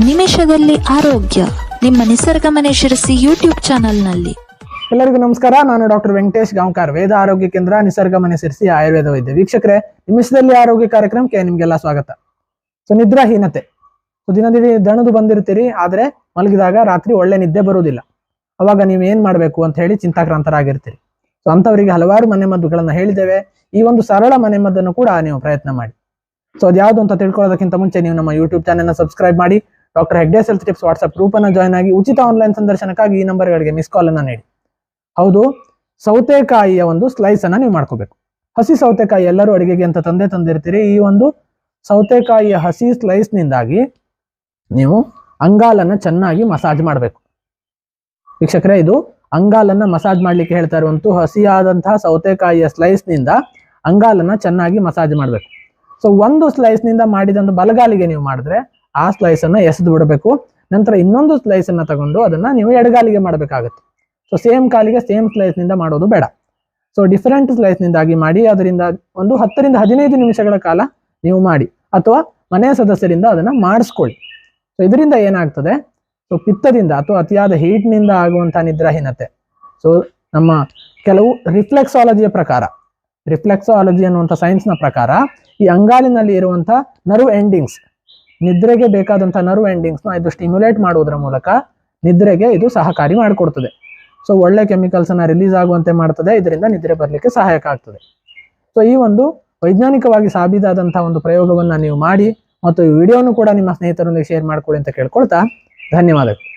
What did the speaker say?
ನಿಮಿಷದಲ್ಲಿ ಆರೋಗ್ಯ ನಿಮ್ಮ ನಿಸರ್ಗ ಮನೆ ಶಿರಸಿ ಯೂಟ್ಯೂಬ್ ಚಾನೆಲ್ನಲ್ಲಿ. ಎಲ್ಲರಿಗೂ ನಮಸ್ಕಾರ. ನಾನು ಡಾಕ್ಟರ್ ವೆಂಕಟೇಶ್ ಗಾಂವ್ಕರ್, ವೇದ ಆರೋಗ್ಯ ಕೇಂದ್ರ, ನಿಸರ್ಗ ಮನೆ ಶಿರಸಿ, ಆಯುರ್ವೇದ ವೈದ್ಯ. ವೀಕ್ಷಕರೇ, ನಿಮಿಷದಲ್ಲಿ ಆರೋಗ್ಯ ಕಾರ್ಯಕ್ರಮಕ್ಕೆ ನಿಮ್ಗೆಲ್ಲ ಸ್ವಾಗತ. ನಿದ್ರಾಹೀನತೆ. ದಿನದಿನ ದಣದು ಬಂದಿರ್ತೀರಿ, ಆದ್ರೆ ಮಲಗಿದಾಗ ರಾತ್ರಿ ಒಳ್ಳೆ ನಿದ್ದೆ ಬರುವುದಿಲ್ಲ. ಅವಾಗ ನೀವು ಏನ್ ಮಾಡ್ಬೇಕು ಅಂತ ಹೇಳಿ ಚಿಂತಾಕ್ರಾಂತರಾಗಿರ್ತೀರಿ. ಅಂತವರಿಗೆ ಹಲವಾರು ಮನೆಮದ್ದುಗಳನ್ನ ಹೇಳಿದ್ದೇವೆ. ಈ ಒಂದು ಸರಳ ಮನೆಮದ್ದನ್ನು ಕೂಡ ನೀವು ಪ್ರಯತ್ನ ಮಾಡಿ. ಅದ್ಯಾವುದು ಅಂತ ತಿಳ್ಕೊಳ್ಳೋದಕ್ಕಿಂತ ಮುಂಚೆ ನೀವು ನಮ್ಮ ಯೂಟ್ಯೂಬ್ ಚಾನೆಲ್ನ ಸಬ್ಸ್ಕ್ರೈಬ್ ಮಾಡಿ, doctor Hegde's health tips WhatsApp group ಅನ್ನ ಜಾಯ್ನ್ ಆಗಿ, ಉಚಿತ ಆನ್ಲೈನ್ ಸಂದರ್ಶನಕ್ಕಾಗಿ ಈ ನಂಬರ್ಗಳಿಗೆ ಮಿಸ್ ಕಾಲ್ ಅನ್ನ ನೀಡಿ. ಹೌದು, ಸೌತೆಕಾಯಿಯ ಒಂದು ಸ್ಲೈಸ್ ಅನ್ನ ನೀವು ಮಾಡ್ಕೋಬೇಕು. ಹಸಿ ಸೌತೆಕಾಯಿ ಎಲ್ಲರೂ ಅಡಿಗೆಗೆ ಅಂತ ತಂದಿರ್ತೀರಿ. ಈ ಒಂದು ಸೌತೆಕಾಯಿಯ ಹಸಿ ಸ್ಲೈಸ್ ನಿಂದಾಗಿ ನೀವು ಅಂಗಾಲನ್ನ ಚೆನ್ನಾಗಿ ಮಸಾಜ್ ಮಾಡಬೇಕು. ವೀಕ್ಷಕರೇ, ಇದು ಅಂಗಾಲನ್ನ ಮಸಾಜ್ ಮಾಡ್ಲಿಕ್ಕೆ ಹೇಳ್ತಾ ಇರುವಂತೂ ಹಸಿಯಾದಂತಹ ಸೌತೆಕಾಯಿಯ ಸ್ಲೈಸ್ ನಿಂದ ಅಂಗಾಲನ್ನ ಚೆನ್ನಾಗಿ ಮಸಾಜ್ ಮಾಡಬೇಕು. ಒಂದು ಸ್ಲೈಸ್ ನಿಂದ ಮಾಡಿದಂದು ಬಲಗಾಲಿಗೆ ನೀವು ಮಾಡಿದ್ರೆ ಆ ಸ್ಲೈಸ್ ಅನ್ನ ಎಸೆದು ಬಿಡಬೇಕು. ನಂತರ ಇನ್ನೊಂದು ಸ್ಲೈಸ್ ಅನ್ನ ತಗೊಂಡು ಅದನ್ನ ನೀವು ಎಡಗಾಲಿಗೆ ಮಾಡಬೇಕಾಗುತ್ತೆ. ಸೇಮ್ ಕಾಲಿಗೆ ಸೇಮ್ ಸ್ಲೈಸ್ ನಿಂದ ಮಾಡೋದು ಬೇಡ. ಡಿಫರೆಂಟ್ ಸ್ಲೈಸ್ ನಿಂದಾಗಿ ಮಾಡಿ. ಅದರಿಂದ ಒಂದು 10 ರಿಂದ 15 ನಿಮಿಷಗಳ ಕಾಲ ನೀವು ಮಾಡಿ, ಅಥವಾ ಮನೆಯ ಸದಸ್ಯರಿಂದ ಅದನ್ನ ಮಾಡಿಸ್ಕೊಳ್ಳಿ. ಇದರಿಂದ ಏನಾಗ್ತದೆ, ಪಿತ್ತದಿಂದ ಅಥವಾ ಅತಿಯಾದ ಹೀಟ್ ನಿಂದ ಆಗುವಂತಹ ನಿದ್ರಾಹೀನತೆ, ನಮ್ಮ ಕೆಲವು ರಿಫ್ಲೆಕ್ಸಾಲಜಿ ಅನ್ನುವಂಥ ಸೈನ್ಸ್ ನ ಪ್ರಕಾರ ಈ ಅಂಗಾಲಿನಲ್ಲಿ ಇರುವಂತಹ ನರ್ವ್ ಎಂಡಿಂಗ್ಸ್, ನಿದ್ರೆಗೆ ಬೇಕಾದಂತಹ ನರ್ವ್ ಎಂಡಿಂಗ್ಸ್ ನ ಇದು ಸ್ಟಿಮ್ಯುಲೇಟ್ ಮಾಡುವುದರ ಮೂಲಕ ನಿದ್ರೆಗೆ ಇದು ಸಹಕಾರಿ ಮಾಡಿಕೊಡ್ತದೆ. ಒಳ್ಳೆ ಕೆಮಿಕಲ್ಸ್ ಅನ್ನ ರಿಲೀಸ್ ಆಗುವಂತೆ ಮಾಡ್ತದೆ. ಇದರಿಂದ ನಿದ್ರೆ ಬರಲಿಕ್ಕೆ ಸಹಾಯಕ ಆಗ್ತದೆ. ಈ ಒಂದು ವೈಜ್ಞಾನಿಕವಾಗಿ ಸಾಬೀತಾದಂತಹ ಒಂದು ಪ್ರಯೋಗವನ್ನ ನೀವು ಮಾಡಿ, ಮತ್ತು ಈ ವಿಡಿಯೋನು ಕೂಡ ನಿಮ್ಮ ಸ್ನೇಹಿತರೊಂದಿಗೆ ಶೇರ್ ಮಾಡ್ಕೊಳ್ಳಿ ಅಂತ ಕೇಳ್ಕೊಳ್ತಾ ಧನ್ಯವಾದಗಳು.